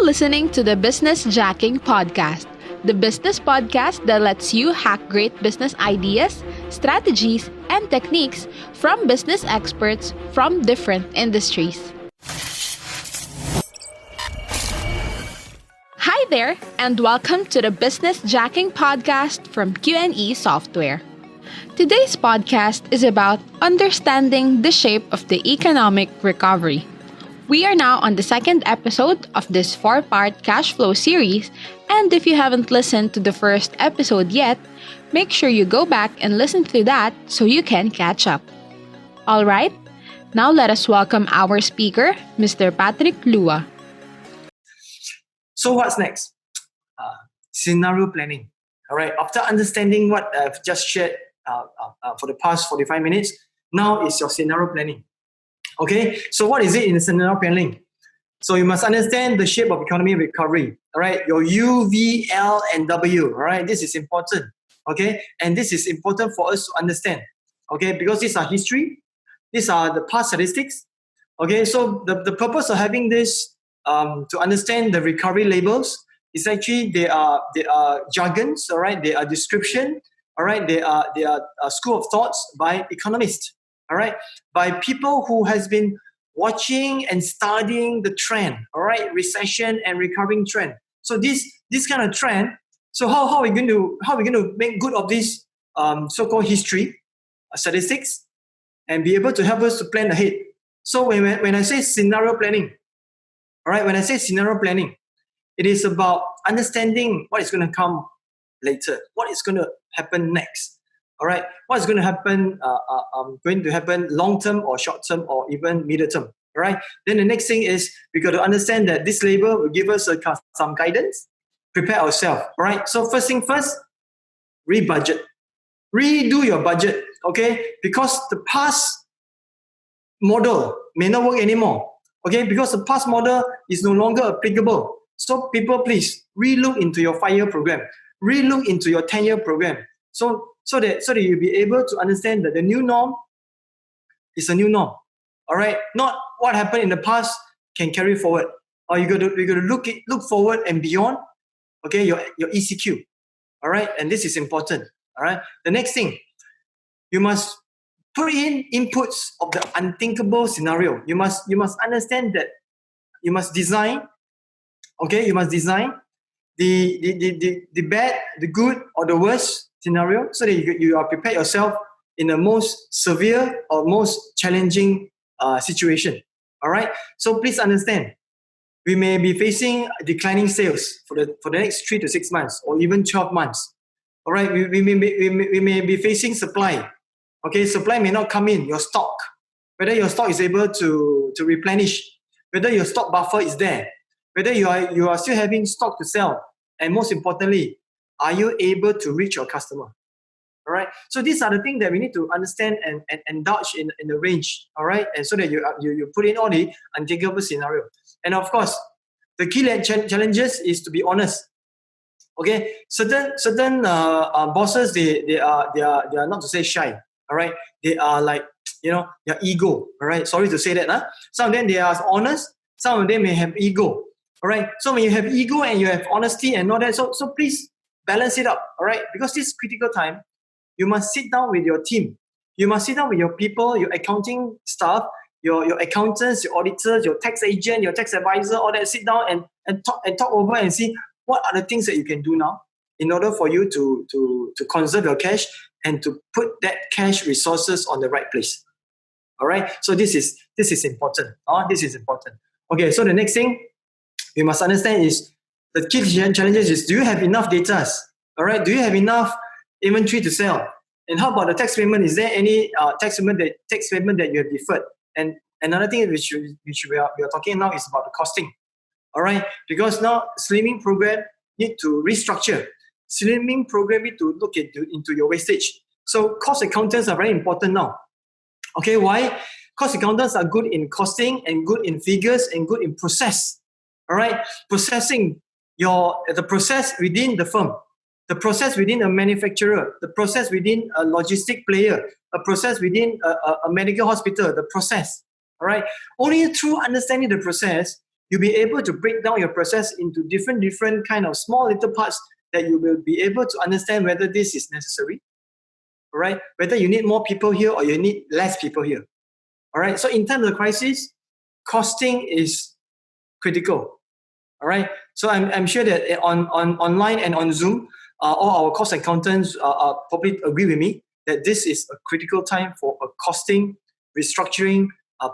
listening to the Business Jacking Podcast, the business podcast that lets you hack great business ideas, strategies, and techniques from business experts from different industries. Hi there, and welcome to the Business Jacking Podcast from Q&E Software. Today's podcast is about understanding the shape of the economic recovery. We are now on the second episode of this 4-part cash flow series, and if you haven't listened to the first episode yet, make sure you go back and listen to that so you can catch up. Alright, now let us welcome our speaker, Mr. Patrick Lua. So what's next? Scenario planning. Alright, after understanding what I've just shared for the past 45 minutes, now is your scenario planning. Okay, so what is it in scenario planning? So you must understand the shape of economy recovery. All right, your U, V, L, and W. All right, this is important. Okay, and this is important for us to understand. Okay, because these are history, these are the past statistics. Okay, so the purpose of having this to understand the recovery labels is actually they are jargons. All right, they are description. All right, they are school of thoughts by economists. All right, by people who has been watching and studying the trend, all right, recession and recovering trend. So this kind of trend. So how are we going to make good of this so-called history, statistics, and be able to help us to plan ahead? So when I say scenario planning, all right, when I say scenario planning, it is about understanding what is going to come later, what is going to happen next. All right, what's going to happen? Going to happen long term or short term or even middle term. All right. Then the next thing is we got to understand that this label will give us some guidance. Prepare ourselves. All right. So first thing first, rebudget, redo your budget. Okay, because the past model may not work anymore. Okay, because the past model is no longer applicable. So people, please relook into your 5-year program, relook into your 10-year program. So that you'll be able to understand that the new norm is a new norm. All right, not what happened in the past can carry forward. Or you got to look forward and beyond. Okay, your ECQ. All right, and this is important. All right, the next thing, you must put in inputs of the unthinkable scenario. You must understand that you must design. Okay, you must design the bad, the good, or the worst scenario, so that you are prepared yourself in the most severe or most challenging situation. All right. So please understand, we may be facing declining sales for the next 3 to 6 months or even 12 months. All right. We may be facing supply. Okay, supply may not come in. Your stock, whether your stock is able to replenish, whether your stock buffer is there, whether you are still having stock to sell, and most importantly, are you able to reach your customer? All right. So these are the things that we need to understand and indulge in the range. All right. And so that you put in all the unthinkable scenario. And of course, the key challenges is to be honest. Okay. Certain bosses they are not to say shy. All right. They are like their ego. All right. Sorry to say that. Some of them they are honest. Some of them may have ego. All right. So when you have ego and you have honesty and all that, so please balance it up, all right? Because this critical time, you must sit down with your team. You must sit down with your people, your accounting staff, your accountants, your auditors, your tax agent, your tax advisor, all that. Sit down and talk over and see what are the things that you can do now in order for you to conserve your cash and to put that cash resources on the right place. All right. So this is important. This is important. Okay. So the next thing you must understand is, the key challenges is, do you have enough data? All right, do you have enough inventory to sell? And how about the tax payment? Is there any tax payment that you have deferred? And another thing which we are talking now is about the costing. All right, because now slimming program need to restructure. Slimming program need to look into your wastage. So cost accountants are very important now. Okay, why? Cost accountants are good in costing and good in figures and good in process. All right, processing the process within the firm, the process within a manufacturer, the process within a logistic player, a process within a medical hospital, the process. All right. Only through understanding the process, you'll be able to break down your process into different kind of small little parts that you will be able to understand whether this is necessary, all right? Whether you need more people here or you need less people here, all right? So in terms of crisis, costing is critical, all right? So I'm sure that online and on Zoom, all our cost accountants probably agree with me that this is a critical time for costing, restructuring,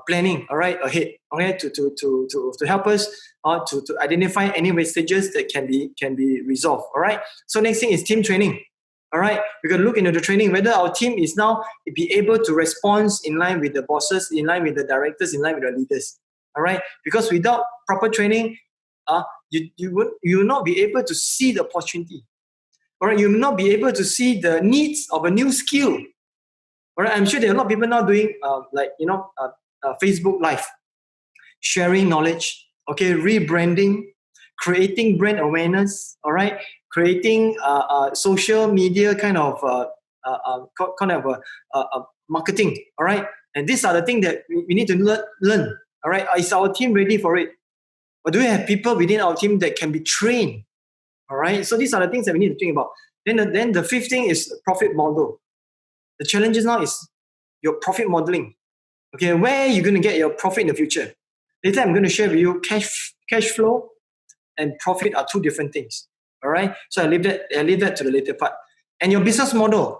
planning, all right, ahead, okay, to help us to identify any wastages that can be resolved, all right. So next thing is team training, all right. We're going to look into the training, whether our team is now be able to respond in line with the bosses, in line with the directors, in line with the leaders, all right. Because without proper training, you will not be able to see the opportunity, all right. You will not be able to see the needs of a new skill. All right, I'm sure there are a lot of people now doing Facebook Live, sharing knowledge, okay, rebranding, creating brand awareness, all right, creating social media kind of marketing, all right. And these are the things that we need to learn, all right. Is our team ready for it? Or do we have people within our team that can be trained? All right. So these are the things that we need to think about. Then the fifth thing is profit model. The challenges now is your profit modeling. Okay, where are you going to get your profit in the future? Later, I'm going to share with you cash flow and profit are two different things. All right, so I leave that to the later part. And your business model,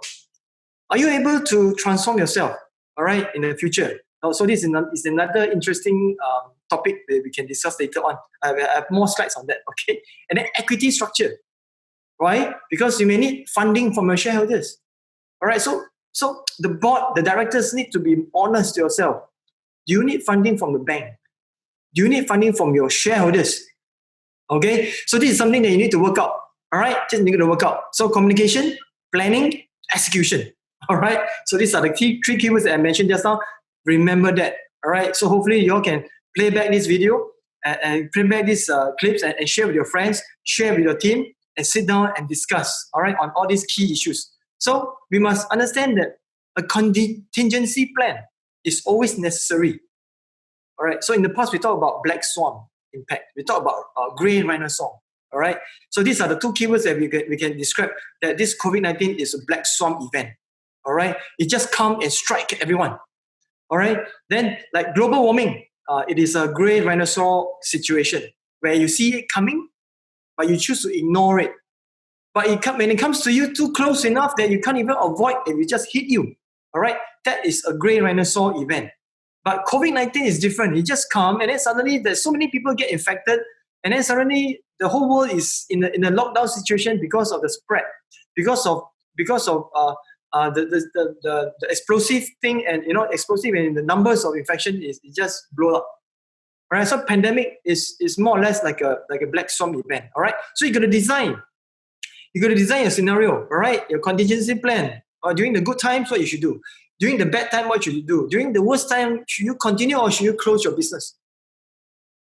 are you able to transform yourself? All right, in the future. So this is another interesting topic that we can discuss later on. I have more slides on that. Okay, and then equity structure, right? Because you may need funding from your shareholders. All right, so the board, the directors need to be honest to yourself. Do you need funding from the bank? Do you need funding from your shareholders? Okay, so this is something that you need to work out. All right, just need to work out. So communication, planning, execution. All right, so these are the three keywords that I mentioned just now. Remember that. All right, so hopefully you all can play back this video and play back these clips and share with your friends, share with your team, and sit down and discuss. All right, on all these key issues. So we must understand that a contingency plan is always necessary. All right. So in the past, we talked about black swan impact. We talked about grey rhinoceros. All right. So these are the two keywords that we can describe that this COVID-19 is a black swan event. All right. It just come and strike everyone. All right. Then like global warming, it is a grey rhinoceros situation where you see it coming, but you choose to ignore it. But when it comes to you too close enough that you can't even avoid it, it just hit you. All right, that is a grey rhinoceros event. But COVID-19 is different. It just comes and then suddenly there's so many people get infected, and then suddenly the whole world is in a lockdown situation because of the spread, because of the explosive thing, and explosive and the numbers of infection is just blow up. All right, so pandemic is more or less like a black swan event. All right, so you got to design. You got to design your scenario, all right? Your contingency plan. Or during the good times, what you should do. During the bad time, what should you do? During the worst time, should you continue or should you close your business?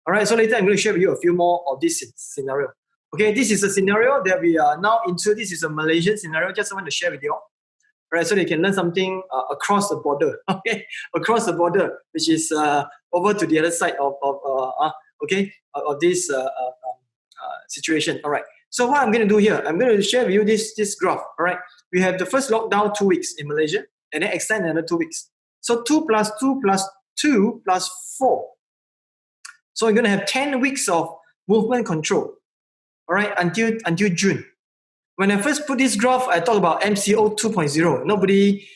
All right, so later I'm going to share with you a few more of this scenario. Okay, this is a scenario that we are now into. This is a Malaysian scenario. Just want to share with you all. All right, so they can learn something across the border. Okay, across the border, which is over to the other side of this situation. All right. So what I'm going to do here, I'm going to share with you this graph. All right, we have the first lockdown 2 weeks in Malaysia, and then extend another 2 weeks. So 2 plus 2 plus 2 plus 4. So we're going to have 10 weeks of movement control. All right, until June. When I first put this graph, I talked about MCO 2.0. Nobody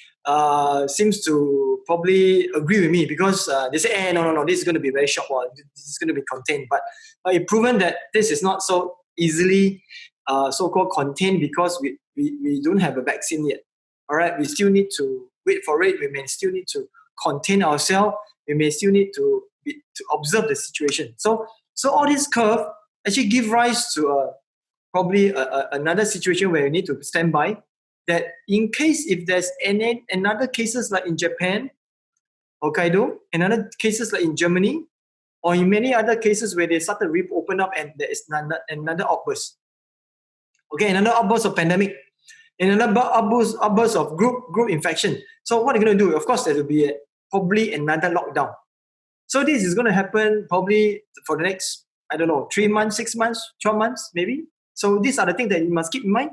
seems to probably agree with me because they say, no, this is going to be very short. This is going to be contained. But it's proven that this is not so easily so-called contained because we don't have a vaccine yet. All right, we still need to wait for it. We may still need to contain ourselves. We may still need to observe the situation. So all this curve actually give rise to probably another situation where you need to stand by. That in case if there's another cases like in Japan, Hokkaido, another cases like in Germany, or in many other cases where they started to open up and there is another outburst. Okay, another outburst of pandemic, and another outburst of group infection. So what are you going to do? Of course, there will be probably another lockdown. So this is going to happen probably for the next, 3 months, 6 months, 12 months, maybe. So these are the things that you must keep in mind.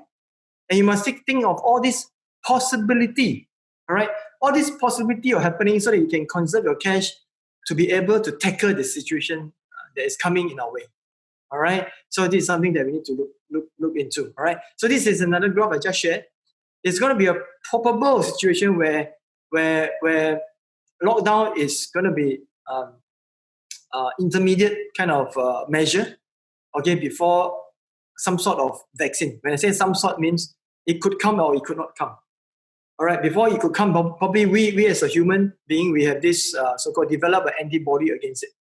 And you must think of all this possibility, all right? All this possibility are happening so that you can conserve your cash to be able to tackle the situation that is coming in our way, all right? So this is something that we need to look into, all right? So this is another graph I just shared. It's going to be a probable situation where lockdown is going to be intermediate kind of measure, okay, before some sort of vaccine. When I say some sort, means it could come or it could not come. All right, before it could come, probably we as a human being, we have this so-called develop an antibody against it.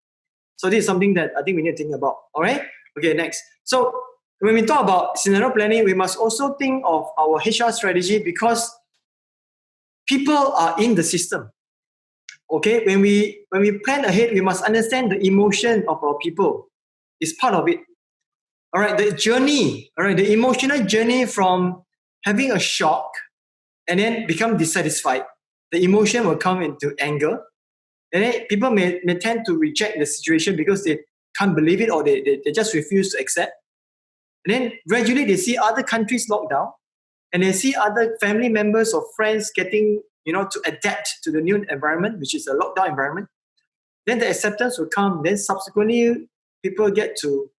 So this is something that I think we need to think about. All right, okay, next. So when we talk about scenario planning, we must also think of our HR strategy, because people are in the system. Okay, when we plan ahead, we must understand the emotion of our people. It's part of it. All right, the journey, all right, the emotional journey from having a shock and then become dissatisfied. The emotion will come into anger. And then people may tend to reject the situation because they can't believe it, or they just refuse to accept. And then gradually they see other countries lock down, and they see other family members or friends getting, to adapt to the new environment, which is a lockdown environment. Then the acceptance will come. Then subsequently, people get to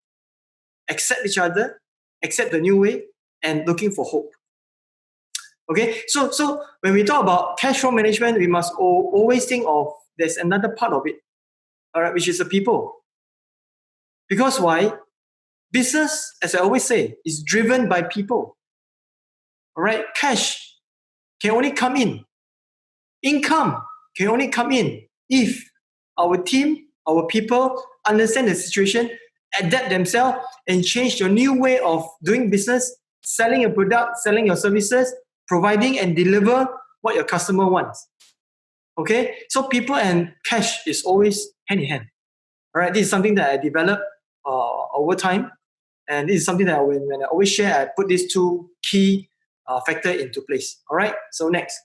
accept each other, accept the new way, and looking for hope. Okay, so when we talk about cash flow management, we must always think of there's another part of it, all right, which is the people. Because why? Business, as I always say, is driven by people. All right, cash can only come in. Income can only come in if our team, our people understand the situation, adapt themselves, and change your new way of doing business, selling your product, selling your services, providing and deliver what your customer wants. Okay, so people and cash is always hand in hand. All right, this is something that I developed over time, and this is something that when I always share, I put these two key factors into place. All right, so next.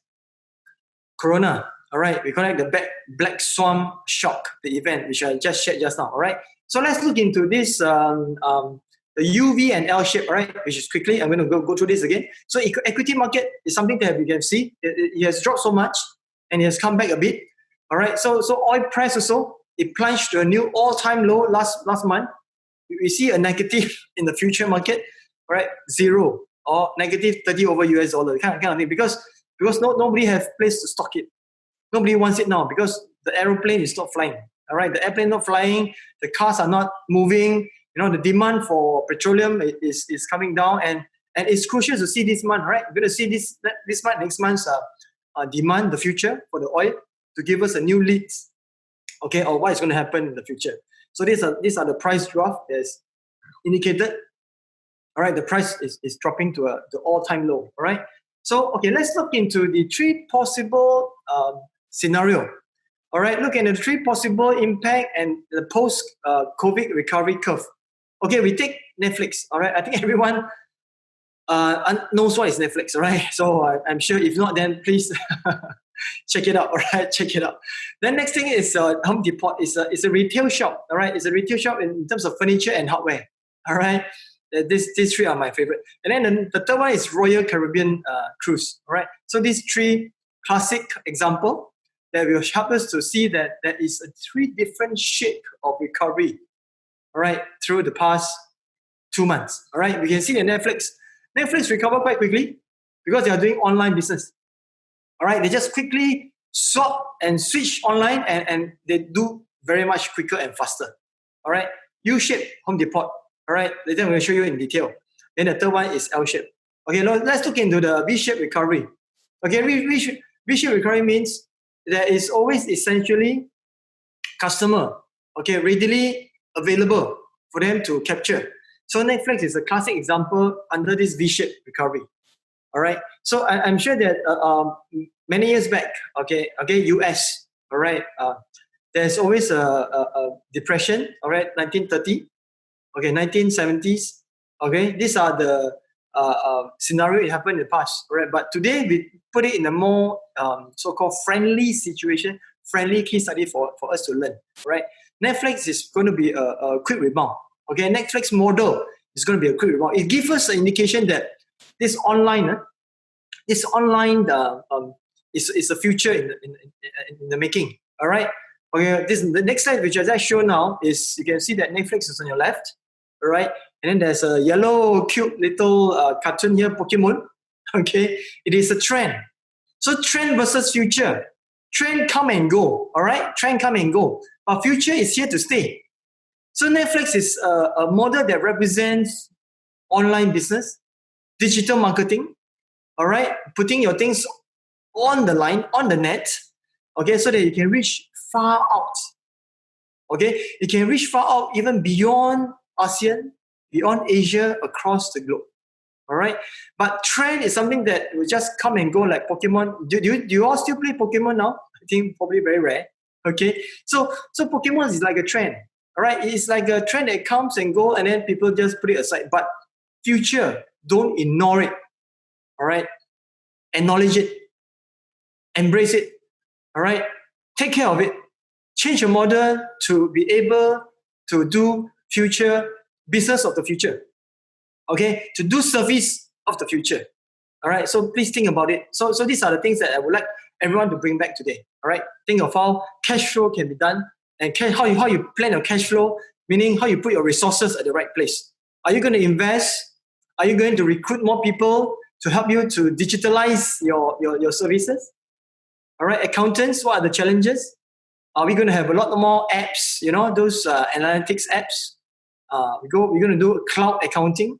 Corona, all right, we call it the black swan shock, the event, which I just shared just now, all right? So let's look into this, the UV and L shape, all right, which is quickly, I'm going to go through this again. So equity market is something that you can see, it has dropped so much, and it has come back a bit, all right? So oil price also, it plunged to a new all-time low last month. We see a negative in the future market, all right, 0 or negative 30 over US dollar, kind of thing, because nobody has place to stock it. Nobody wants it now because the aeroplane is not flying. All right, the airplane not flying, the cars are not moving. The demand for petroleum is coming down, and it's crucial to see this month. Right, we're going to see this month, next month's demand, the future for the oil, to give us a new leads. Okay, or what is going to happen in the future. So these are the price graph that's indicated. All right, the price is dropping to the all-time low. All right. So, okay, let's look into the 3 possible scenario. All right, look at the 3 possible impact and the post-COVID recovery curve. Okay, we take Netflix. All right, I think everyone knows what is Netflix. All right, so I'm sure if not, then please check it out. All right, check it out. Then next thing is Home Depot. It's a retail shop. All right, it's a retail shop in terms of furniture and hardware. All right. These 3 are my favorite. And then the third one is Royal Caribbean Cruise. All right. So these 3 classic example that will help us to see that there is a 3 different shape of recovery. All right, through the past 2 months. All right. We can see the Netflix recover quite quickly because they are doing online business. All right. They just quickly swap and switch online, and they do very much quicker and faster. All right. U-shape, Home Depot. All right, later I'm going to show you in detail. Then the third one is L-shape. Okay, let's look into the V-shape recovery. Okay, V-shape recovery means there is always essentially customer, okay, readily available for them to capture. So Netflix is a classic example under this V-shape recovery. All right, so I'm sure that many years back, okay, US, all right, there's always a depression, all right, 1930. Okay, 1970s. Okay, these are the scenario it happened in the past. Right, but today we put it in a more so-called friendly situation, friendly case study for us to learn, right? Netflix is going to be a quick rebound. Okay, Netflix model is going to be a quick rebound. It gives us an indication that this online is a future in the making. All right. Okay. The next slide, which I just show now, is you can see that Netflix is on your left. All right. And then there's a yellow, cute little cartoon here, Pokemon. Okay. It is a trend. So trend versus future. Trend come and go. All right. Trend come and go. But future is here to stay. So Netflix is a model that represents online business, digital marketing. All right, putting your things on the line, on the net, okay, so that you can reach far out. Okay, you can reach far out even beyond ASEAN, beyond Asia, across the globe. All right, but trend is something that will just come and go like Pokemon. Do you all still play Pokemon now? I think probably very rare. Okay, so Pokemon is like a trend. All right, it's like a trend that comes and goes, and then people just put it aside. But future, don't ignore it. All right, acknowledge it, embrace it. All right, take care of it. Change your model to be able to do future business of the future. Okay, to do service of the future. All right, so please think about it. So these are the things that I would like everyone to bring back today. All right, think of how cash flow can be done and how you plan your cash flow, meaning how you put your resources at the right place. Are you going to invest? Are you going to recruit more people to help you to digitalize your services? All right, accountants, what are the challenges? Are we going to have a lot more apps, those analytics apps? We're going to do cloud accounting.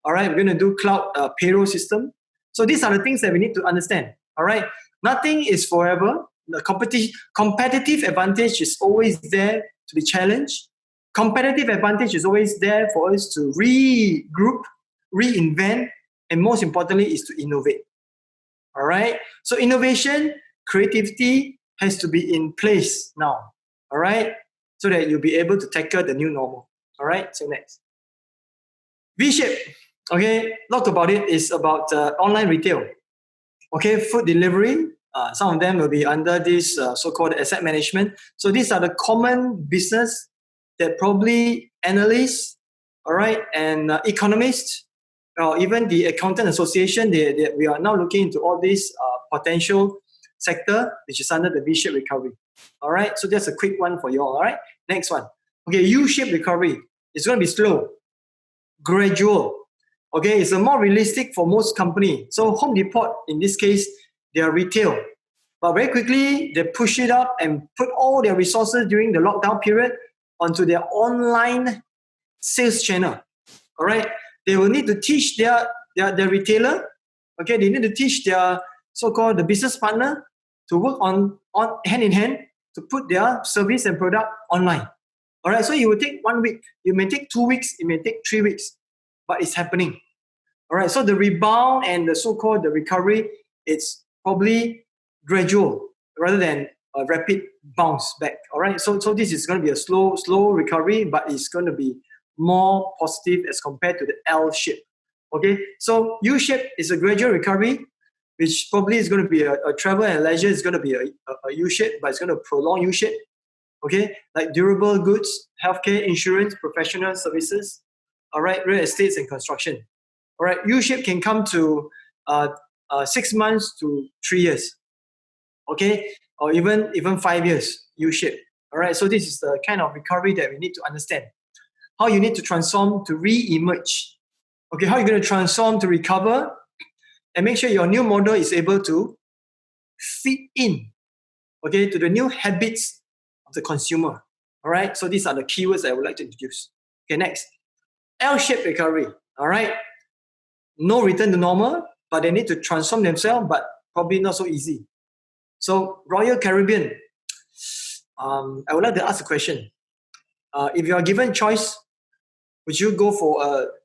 All right, we're going to do cloud payroll system. So these are the things that we need to understand. All right, nothing is forever. The competitive advantage is always there to be challenged. Competitive advantage is always there for us to regroup, reinvent, and most importantly is to innovate. All right, so innovation, creativity has to be in place now. All right, so that you'll be able to tackle the new normal. All right, so next. V-shape. Okay, talk about it is about online retail. Okay, food delivery. Some of them will be under this so-called asset management. So these are the common business that probably analysts, all right, and economists, or even the accountant association, we are now looking into all these potential sector, which is under the V-shaped recovery. All right, so that's a quick one for you all. All right, next one. Okay, U-shaped recovery. It's going to be slow, gradual. Okay, it's a more realistic for most company. So Home Depot, in this case, they are retail. But very quickly, they push it up and put all their resources during the lockdown period onto their online sales channel. All right, they will need to teach their retailer. Okay, they need to teach their so-called the business partner to work on hand in hand to put their service and product online. All right, so it will take 1 week. It may take 2 weeks. It may take 3 weeks. But it's happening. All right, so the rebound and the so-called the recovery, it's probably gradual rather than a rapid bounce back. All right, so this is going to be a slow recovery, but it's going to be more positive as compared to the L shape. Okay, so U shape is a gradual recovery, which probably is going to be a travel and leisure is going to be a U shape, but it's going to prolong U shape. Okay, like durable goods, healthcare, insurance, professional services. All right, real estates and construction. All right, U-shape can come to 6 months to 3 years. Okay, or even 5 years, U-shape. All right, so this is the kind of recovery that we need to understand. How you need to transform to re-emerge. Okay, how you're going to transform to recover and make sure your new model is able to fit in, okay, to the new habits of the consumer. All right, so these are the keywords I would like to introduce. Okay, next. L-shaped recovery, all right? No return to normal, but they need to transform themselves, but probably not so easy. So Royal Caribbean, I would like to ask a question. If you are given choice, would you go for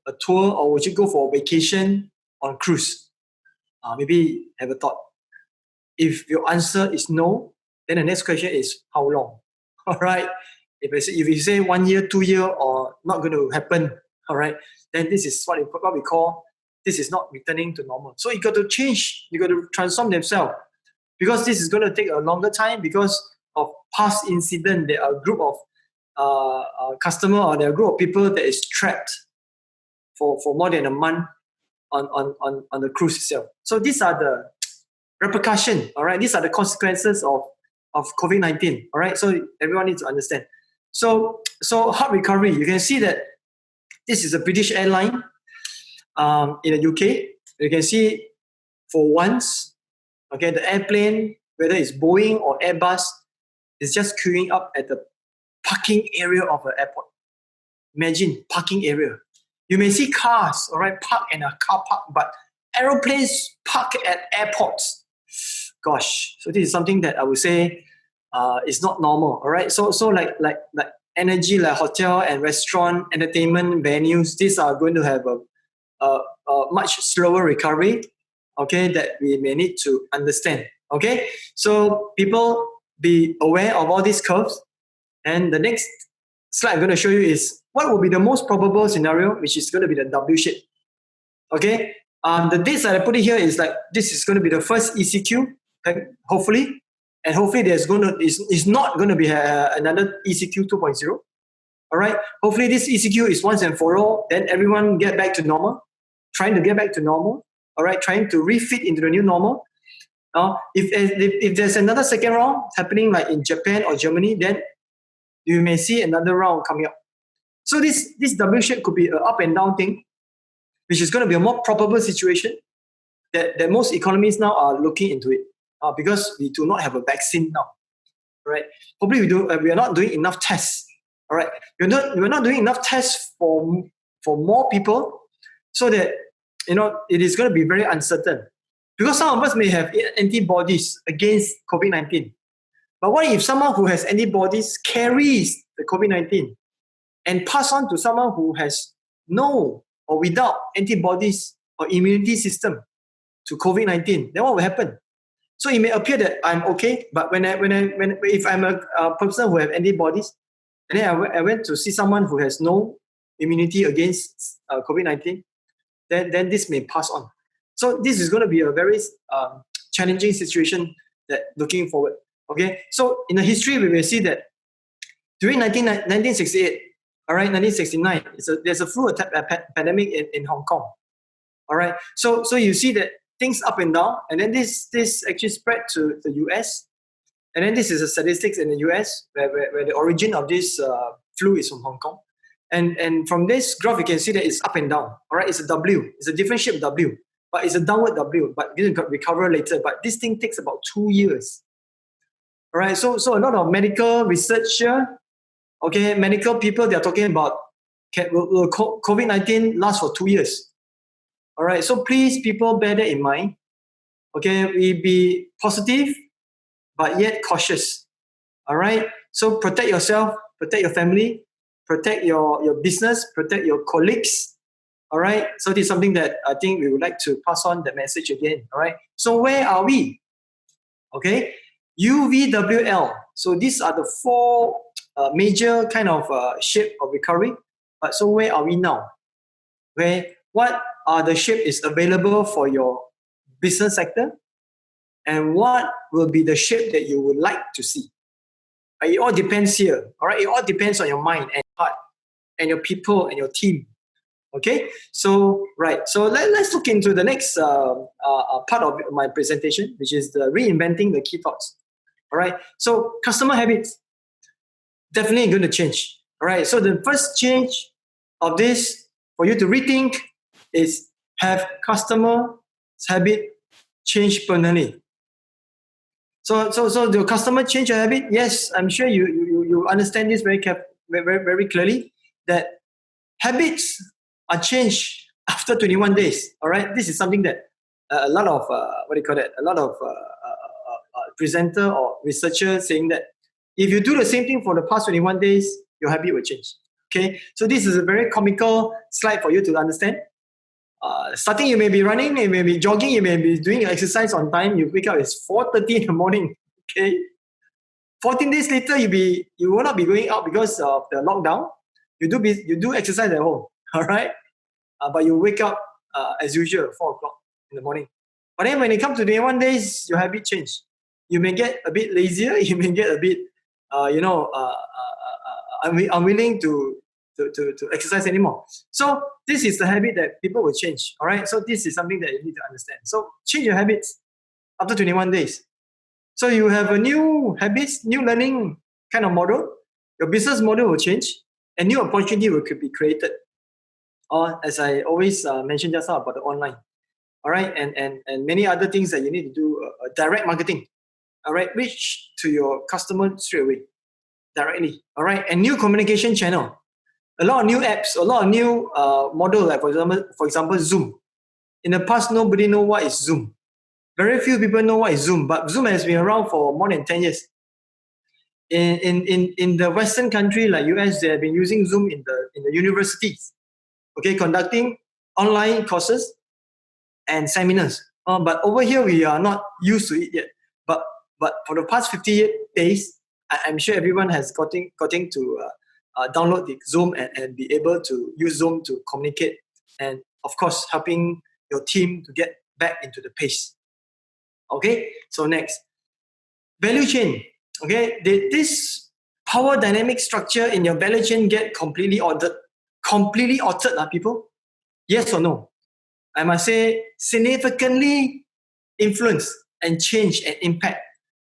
a tour or would you go for a vacation on cruise? Maybe have a thought. If your answer is no, then the next question is how long? All right? If you say 1 year, 2 year, or not going to happen, all right, then this is what we call, this is not returning to normal. So you got to change, you got to transform themselves because this is going to take a longer time because of past incident. There are a group of customer, or there are a group of people that is trapped for more than a month on the cruise itself. So these are the repercussions, all right? These are the consequences of COVID-19, all right? So everyone needs to understand. So hard recovery, you can see that this is a British airline in the UK. You can see for once, okay, the airplane, whether it's Boeing or Airbus, is just queuing up at the parking area of an airport. Imagine parking area. You may see cars, all right, park in a car park, but aeroplanes park at airports. Gosh, so this is something that I would say is not normal, all right? So like energy, like hotel and restaurant, entertainment venues, these are going to have a much slower recovery, okay, that we may need to understand, okay? So people be aware of all these curves. And the next slide I'm going to show you is what will be the most probable scenario, which is going to be the W shape. Okay, the dates that I put it here is like this is going to be the first ECQ, okay, hopefully, and hopefully there's is not going to be another ECQ 2.0. All right, hopefully this ECQ is once and for all. Then everyone get back to normal, trying to get back to normal. All right, trying to refit into the new normal. If there's another second round happening like in Japan or Germany, then you may see another round coming up. So this W shape could be an up and down thing, which is going to be a more probable situation that most economies now are looking into it because we do not have a vaccine now. Right? Probably we are not doing enough tests. All right, we're not doing enough tests for more people, so that it is going to be very uncertain. Because some of us may have antibodies against COVID-19. But what if someone who has antibodies carries the COVID-19 and pass on to someone who has no or without antibodies or immunity system to COVID-19? Then what will happen? So it may appear that I'm okay, but if I'm a person who have antibodies, and then I went to see someone who has no immunity against COVID-19, then this may pass on. So this is going to be a very challenging situation that looking forward. Okay, so in the history we will see that during 1968, all right, 1969, there's a flu pandemic in Hong Kong. All right, so you see that things up and down, and then this actually spread to the US, and then this is the statistics in the US where the origin of this flu is from Hong Kong, and from this graph you can see that it's up and down. All right, it's a W, it's a different shape W, but it's a downward W, but you can recover later. But this thing takes about 2 years. All right, so a lot of medical research here, okay, medical people, they are talking about will COVID-19 last for 2 years. All right, so please, people, bear that in mind. Okay, we be positive, but yet cautious. All right, so protect yourself, protect your family, protect your business, protect your colleagues. All right, so this is something that I think we would like to pass on the message again. All right, so where are we? Okay, UVWL. So these are the four major kind of shape of recovery. But so where are we now? What are the shape is available for your business sector? And what will be the shape that you would like to see? It all depends here. All right, it all depends on your mind and heart and your people and your team. Okay, so let's look into the next part of my presentation, which is the reinventing the key thoughts. All right, so customer habits definitely going to change. All right, so the first change of this for you to rethink is have customer habit change permanently. So the customer change your habit. Yes, I'm sure you understand this very clearly, that habits are changed after 21 days. All right, this is something that a lot of a lot of presenter or researcher saying that if you do the same thing for the past 21 days, your habit will change. Okay, so this is a very comical slide for you to understand. Starting, you may be running, you may be jogging, you may be doing exercise on time. You wake up, it's 4:30 in the morning. Okay, 14 days later, you will not be going out because of the lockdown. You do exercise at home. All right, but you wake up as usual 4 o'clock in the morning. But then when it comes to 21 days, your habit change. you may get a bit lazier, you may get a bit, unwilling to exercise anymore. So this is the habit that people will change. All right. So this is something that you need to understand. So change your habits after 21 days. So you have a new habits, new learning kind of model. Your business model will change, and new opportunity could be created. Or as I always mentioned just now about the online. All right, and many other things that you need to do. Direct marketing. All right, reach to your customer straight away, directly. All right, and new communication channel. A lot of new apps, a lot of new model. Like for example, Zoom. In the past, nobody know what is Zoom. Very few people know what is Zoom, but Zoom has been around for more than 10 years. In the Western country like US, they have been using Zoom in the universities. Okay, conducting online courses and seminars. But over here, we are not used to it yet. But for the past 50 days, I'm sure everyone has gotten to download the Zoom and be able to use Zoom to communicate, and of course, helping your team to get back into the pace. Okay, so next, value chain. Okay, did this power dynamic structure in your value chain get completely altered? People? Yes or no? I must say, significantly influence and change and impact.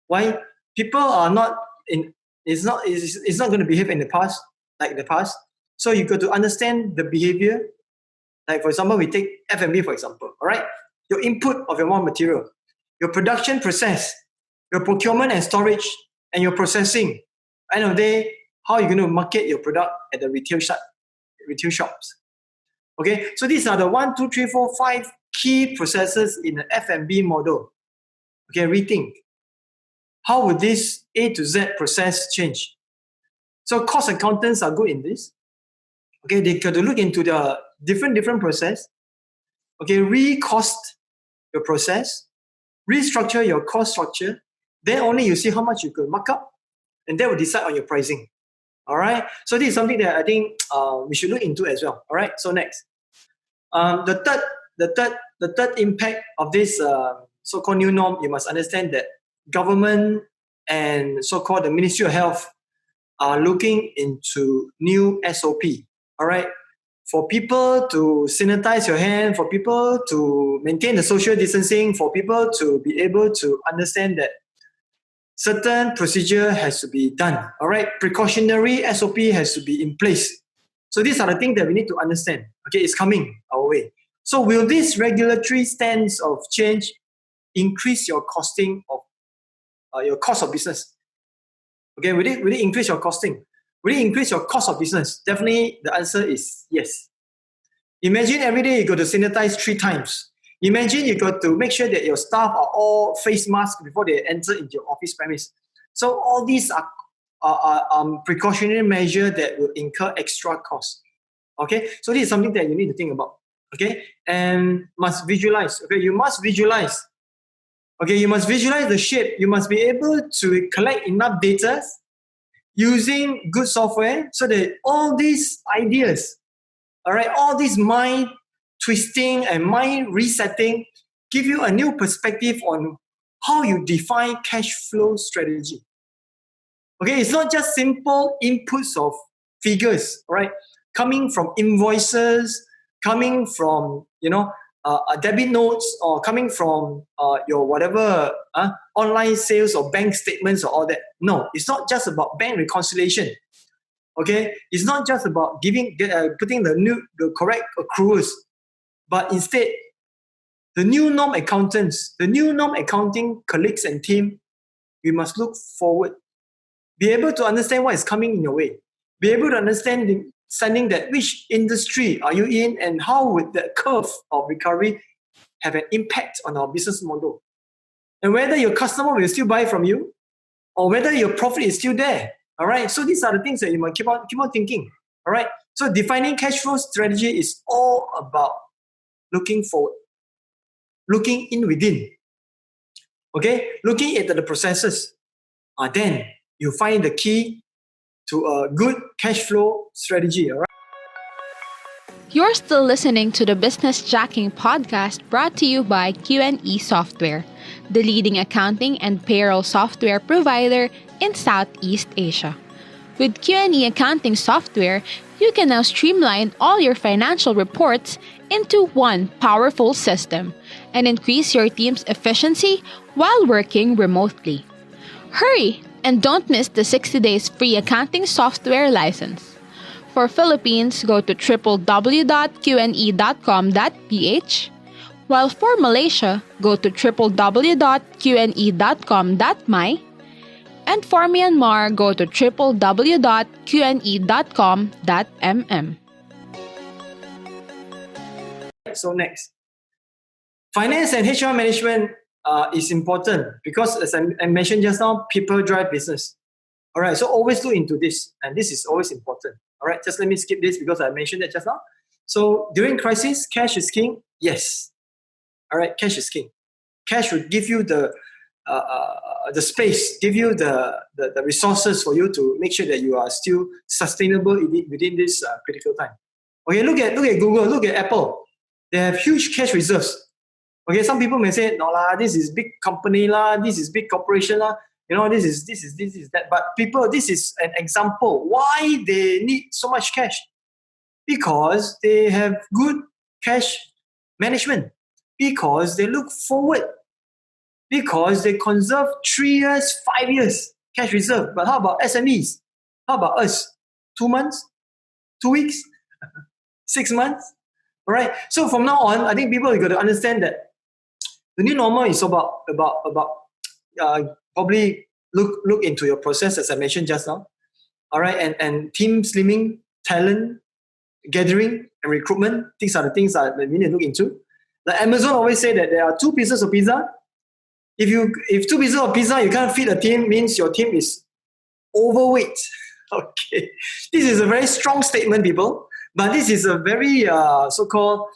Why? People are not in. It's not going to behave in the past like the past. So you got to understand the behavior. Like for example, we take F&B for example. All right, your input of your raw material, your production process, your procurement and storage, and your processing. End of the day, how are you going to market your product at the retail shops? Okay, so these are the 1, 2, 3, 4, 5 key processes in the F&B model. Okay, rethink. How would this A to Z process change? So cost accountants are good in this. Okay, they got to look into the different process. Okay, re-cost your process, restructure your cost structure. Then only you see how much you could mark up, and that will decide on your pricing. All right. So this is something that I think we should look into as well. All right. So next, the third impact of this so-called new norm, you must understand that government and so-called the Ministry of Health are looking into new SOP. All right. For people to sanitize your hand, for people to maintain the social distancing, for people to be able to understand that certain procedure has to be done. All right, precautionary SOP has to be in place. So these are the things that we need to understand. Okay, it's coming our way. So will this regulatory stance of change increase your costing of your cost of business? Okay, will it increase your costing? Will it increase your cost of business? Definitely, the answer is yes. Imagine every day you got to sanitize 3 times. Imagine you got to make sure that your staff are all face masks before they enter into your office premise. So all these are precautionary measures that will incur extra costs. Okay, so this is something that you need to think about. Okay, and must visualize. Okay, you must visualize. Okay, you must visualize the shape. You must be able to collect enough data using good software so that all these ideas, all right, all these mind twisting and mind resetting give you a new perspective on how you define cash flow strategy. Okay, it's not just simple inputs of figures, right? Coming from invoices, coming from debit notes, or coming from your whatever online sales or bank statements or all that. No, it's not just about bank reconciliation. Okay, it's not just about putting the correct accruals, but instead, the new norm accountants, the new norm accounting colleagues and team, we must look forward. Be able to understand what is coming in your way. Be able to understanding that which industry are you in and how would the curve of recovery have an impact on our business model. And whether your customer will still buy from you or whether your profit is still there. All right. So these are the things that you must keep on thinking. All right. So defining cash flow strategy is all about looking forward, looking in within. Okay, looking at the processes. Then you find the key to a good cash flow strategy. All right. You're still listening to the Business Jacking podcast brought to you by Q&E Software, the leading accounting and payroll software provider in Southeast Asia. With Q&E accounting software, you can now streamline all your financial reports into one powerful system and increase your team's efficiency while working remotely. Hurry and don't miss the 60 days free accounting software license. For Philippines, go to www.qne.com.ph, while for Malaysia, go to www.qne.com.my, and for Myanmar, go to www.qne.com.mm. So next, finance and HR management is important because, as I mentioned just now, people drive business. All right, so always look into this, and this is always important. All right, just let me skip this because I mentioned that just now. So during crisis, cash is king. Yes. All right, cash is king. Cash would give you the space, give you the resources for you to make sure that you are still sustainable within this critical time. Okay, look at Google, look at Apple. They have huge cash reserves. Okay, some people may say, no lah, this is big company lah, this is big corporation lah. You know, this is that. But people, this is an example why they need so much cash. Because they have good cash management. Because they look forward. Because they conserve 3 years, 5 years cash reserve. But how about SMEs? How about us? 2 months? 2 weeks? 6 months? All right. So from now on, I think people are going to understand that the new normal is about probably look into your process, as I mentioned just now. All right. And team slimming, talent gathering, and recruitment. These are the things that we need to look into. Like Amazon always say that there are 2 pieces of pizza. If 2 pieces of pizza you can't feed a team, means your team is overweight. Okay. This is a very strong statement, people. But this is a very so-called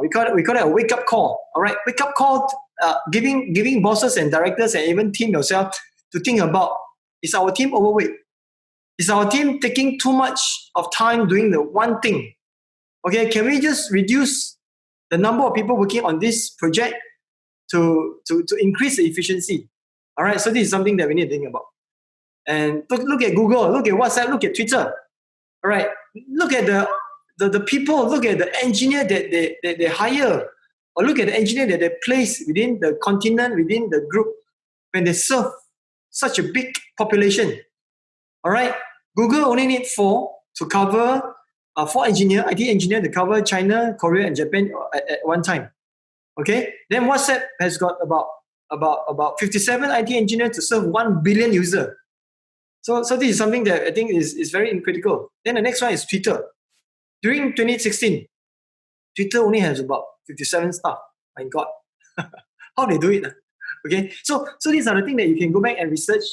we call it a wake-up call. All right, wake-up call, giving bosses and directors and even team yourself to think about: is our team overweight? Is our team taking too much of time doing the one thing? Okay, can we just reduce the number of people working on this project to increase the efficiency? All right, so this is something that we need to think about. And look at Google, look at WhatsApp, look at Twitter. All right, look at the people, look at the engineer that they hire, or look at the engineer that they place within the continent, within the group, when they serve such a big population. All right, Google only need 4 to cover 4 IT engineer to cover China, Korea, and Japan at one time. Okay, then WhatsApp has got about 57 IT engineers to serve 1 billion user. So this is something that I think is very critical. Then the next one is Twitter. During 2016, Twitter only has about 57 staff. My God, how they do it? Okay, so these are the things that you can go back and research,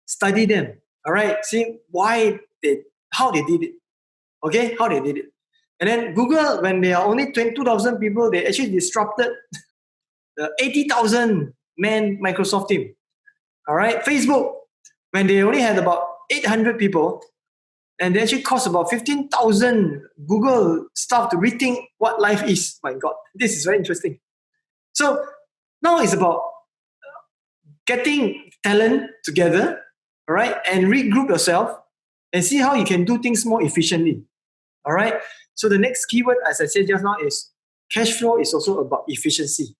study them. All right, see how they did it. Okay, how they did it. And then Google, when they are only 22,000 people, they actually disrupted the 80,000 man Microsoft team. All right, Facebook, when they only had about 800 people, and they actually cost about 15,000 Google staff to rethink what life is. My God, this is very interesting. So now it's about getting talent together, all right, and regroup yourself and see how you can do things more efficiently. All right. So the next keyword, as I said just now, is cash flow is also about efficiency.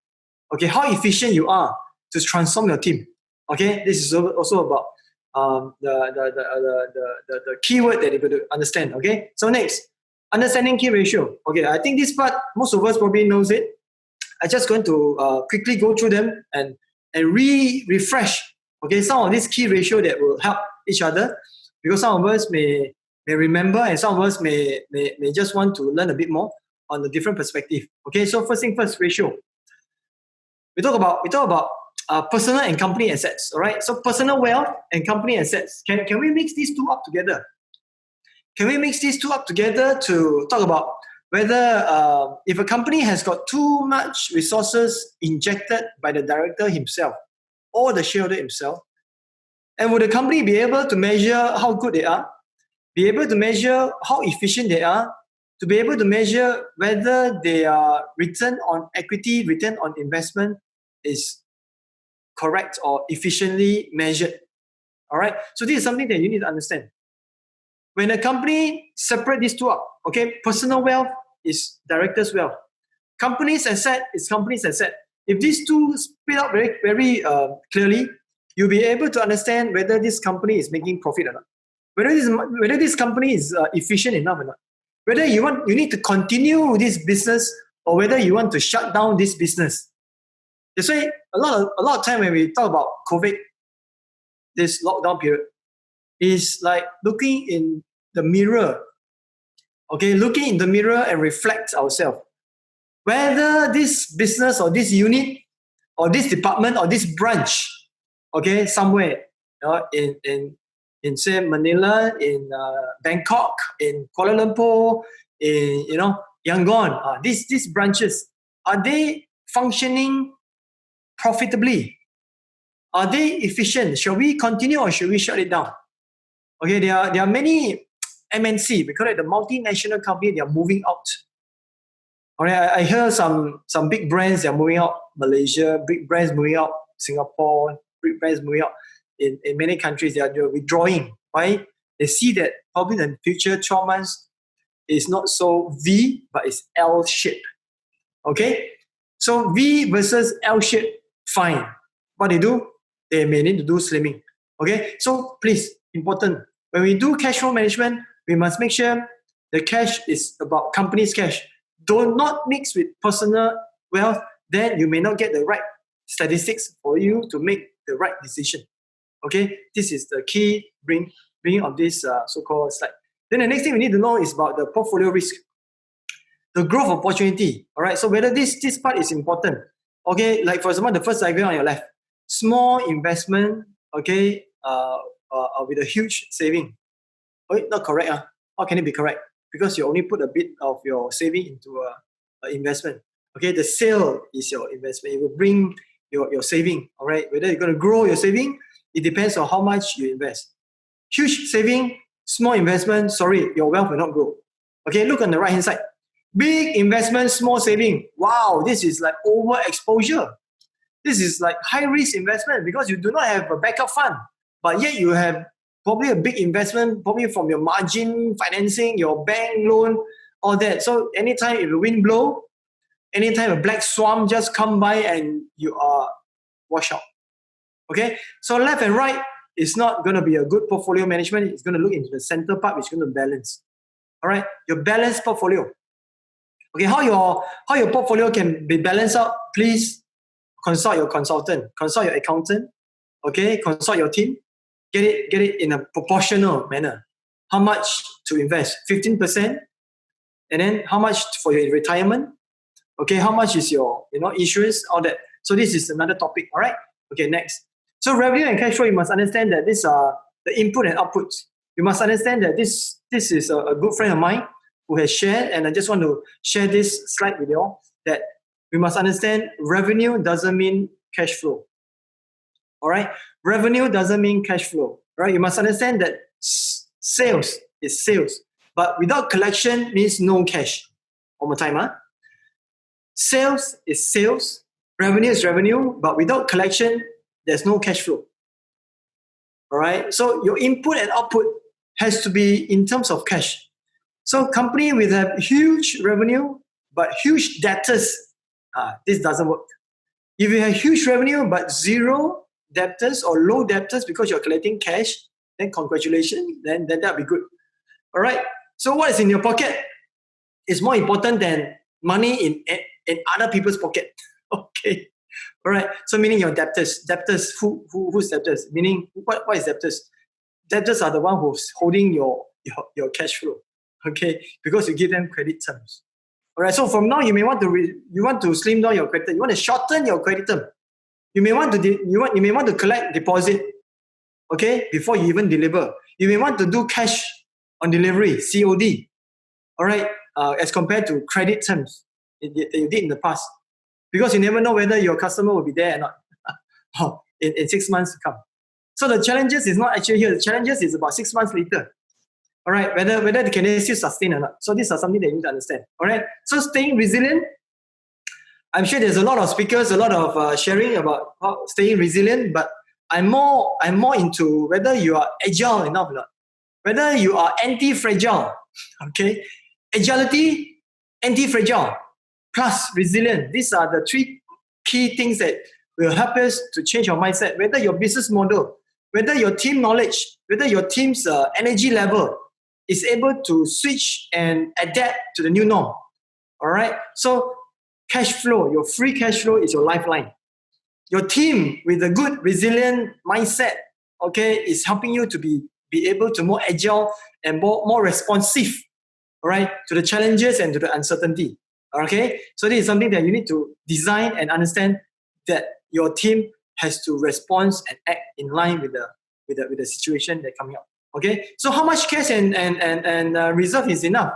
Okay, how efficient you are to transform your team. Okay, this is also about the keyword that you're going to understand. Okay, so next, understanding key ratio. Okay, I think this part most of us probably knows it. I'm just going to quickly go through them and refresh. Okay, some of these key ratio that will help each other, because some of us may remember and some of us may just want to learn a bit more on the different perspective. Okay, so first thing first, ratio. We talk about personal and company assets. All right, so personal wealth and company assets. Can we mix these two up together? Can we mix these two up together to talk about whether if a company has got too much resources injected by the director himself or the shareholder himself, and would the company be able to measure how good they are, be able to measure how efficient they are, to be able to measure whether their return on equity, return on investment is correct or efficiently measured. All right. So this is something that you need to understand. When a company separate these two up, okay, personal wealth is director's wealth. Company's asset is company's asset. If these two split out very, very clearly, you'll be able to understand whether this company is making profit or not. Whether this company is efficient enough or not. Whether you need to continue this business or whether you want to shut down this business. That's why a lot of time when we talk about COVID, this lockdown period, is like looking in the mirror. Okay, looking in the mirror and reflect ourselves. Whether this business or this unit or this department or this branch, okay, somewhere in say Manila, in Bangkok, in Kuala Lumpur, in Yangon, these branches, are they functioning profitably? Are they efficient? Shall we continue or should we shut it down? Okay, there are many MNC, we call it the multinational company, they are moving out. All right, I hear some big brands, they are moving out Malaysia, big brands moving out Singapore, big brands moving out in many countries, they are withdrawing. Right? They see that probably in the future 12 months is not so V, but it's L shape. Okay? So V versus L shape, fine. What they do? They may need to do slimming. Okay? So please, important. When we do cash flow management, we must make sure the cash is about company's cash. Do not mix with personal wealth, then you may not get the right statistics for you to make the right decision. Okay, this is the key bringing of this so-called slide. Then the next thing we need to know is about the portfolio risk, the growth opportunity. All right, so whether this part is important. Okay, like for example, the first diagram on your left, small investment. Okay, with a huge saving. Oh, not correct. How can it be correct? Because you only put a bit of your saving into an investment. Okay, the sale is your investment. It will bring your saving. All right, whether you're going to grow your saving, it depends on how much you invest. Huge saving, small investment, sorry, your wealth will not grow. Okay, look on the right hand side. Big investment, small saving. Wow, this is like overexposure. This is like high risk investment because you do not have a backup fund, but yet you have probably a big investment, probably from your margin financing, your bank loan, all that. So anytime if the wind blow, anytime a black swan just come by and you are washed out. Okay, so left and right is not going to be a good portfolio management. It's going to look into the center part, which is going to balance. All right, your balanced portfolio. Okay, how your portfolio can be balanced out? Please consult your consultant, consult your accountant. Okay, consult your team. Get it in a proportional manner. How much to invest? 15%, and then how much for your retirement? Okay, how much is your insurance? All that. So this is another topic. All right. Okay, next. So revenue and cash flow, you must understand that these are the input and outputs. You must understand that this is a good friend of mine who has shared, and I just want to share this slide with you all, that we must understand revenue doesn't mean cash flow. All right, revenue doesn't mean cash flow. Right, you must understand that sales is sales, but without collection means no cash. One more time, Sales is sales, revenue is revenue, but without collection, there's no cash flow. All right, so your input and output has to be in terms of cash. So company with a huge revenue but huge debtors, this doesn't work. If you have huge revenue but zero debtors or low debtors because you're collecting cash, then congratulations, then that'll be good. All right, so what is in your pocket is more important than money in other people's pocket. Okay. All right. So meaning your debtors. Debtors, who's debtors? Meaning what is debtors? Debtors are the one who's holding your cash flow. Okay. Because you give them credit terms. All right. So from now you may want to slim down your credit term. You want to shorten your credit term. You may want to collect deposit. Okay, before you even deliver. You may want to do cash on delivery, COD. All right. As compared to credit terms that you did in the past. Because you never know whether your customer will be there or not in 6 months to come. So the challenges is not actually here. The challenges is about 6 months later. All right, whether they can still sustain or not. So these are something that you need to understand. All right, so staying resilient. I'm sure there's a lot of speakers, a lot of sharing about how staying resilient, but I'm more into whether you are agile enough or not, whether you are anti-fragile. Okay, agility, anti-fragile, plus resilient. These are the three key things that will help us to change our mindset. Whether your business model, whether your team knowledge, whether your team's energy level is able to switch and adapt to the new norm. All right. So cash flow, your free cash flow is your lifeline. Your team with a good, resilient mindset, okay, is helping you to be able to more agile and more responsive, all right, to the challenges and to the uncertainty. Okay. So this is something that you need to design and understand, that your team has to respond and act in line with the situation that's coming up. Okay, so how much cash and reserve is enough?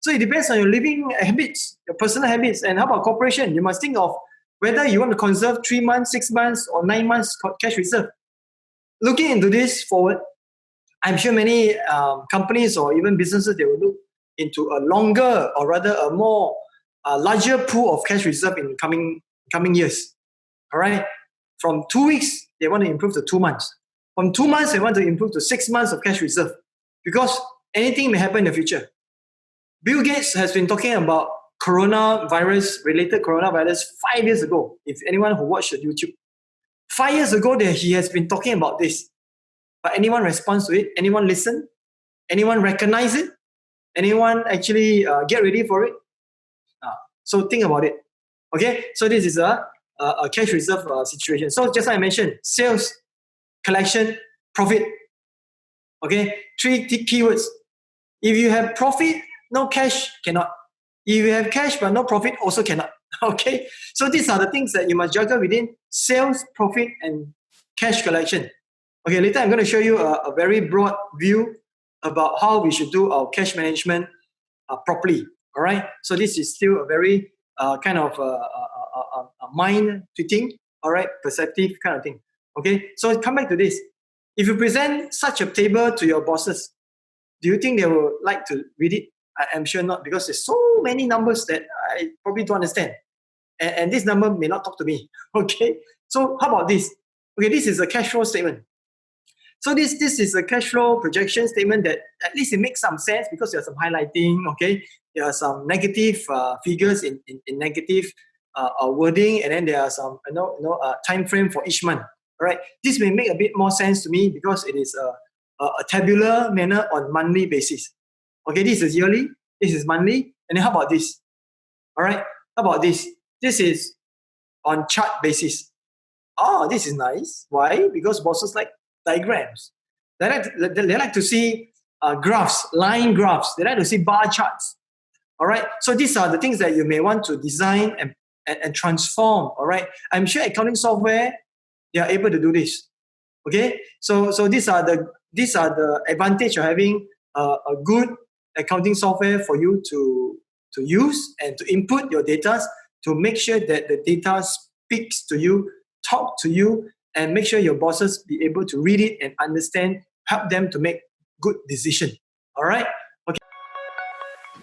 So it depends on your living habits, your personal habits. And how about corporation? You must think of whether you want to conserve 3 months, 6 months, or 9 months cash reserve. Looking into this forward, I'm sure many companies or even businesses, they will look into a longer, or rather a more larger pool of cash reserve in coming years. All right, from 2 weeks they want to improve to 2 months. From 2 months, they want to improve to 6 months of cash reserve, because anything may happen in the future. Bill Gates has been talking about related coronavirus 5 years ago. If anyone who watched the YouTube, 5 years ago that he has been talking about this. But anyone responds to it? Anyone listen? Anyone recognize it? Anyone actually get ready for it? So think about it. Okay, so this is a cash reserve situation. So just like I mentioned, sales, collection, profit. Okay, 3 keywords. If you have profit, no cash, cannot. If you have cash but no profit, also cannot. Okay, so these are the things that you must juggle within sales, profit, and cash collection. Okay, later I'm going to show you a very broad view about how we should do our cash management properly. All right, so this is still a very kind of mind fitting, all right, perceptive kind of thing. Okay, so come back to this. If you present such a table to your bosses, do you think they will like to read it? I'm sure not, because there's so many numbers that I probably don't understand. And this number may not talk to me. Okay, so how about this? Okay, this is a cash flow statement. So this is a cash flow projection statement that at least it makes some sense, because there's some highlighting, okay? There are some negative figures in negative wording, and then there are some time frame for each month. All right, this may make a bit more sense to me because it is a tabular manner on monthly basis. Okay, this is yearly, this is monthly, and then how about this? All right, how about this? This is on chart basis. Oh, this is nice. Why? Because bosses like diagrams. They like to see graphs, line graphs. They like to see bar charts. All right, so these are the things that you may want to design and transform. All right, I'm sure accounting software, they are able to do this. Okay, so these are the advantage of having a good accounting software for you to use and to input your data, to make sure that the data speaks to you, talk to you, and make sure your bosses be able to read it and understand, help them to make good decision. All right.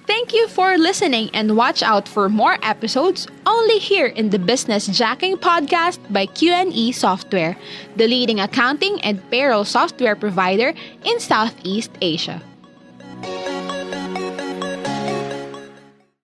Thank you for listening, and watch out for more episodes only here in the Business Jacking Podcast by Q&E Software, the leading accounting and payroll software provider in Southeast Asia.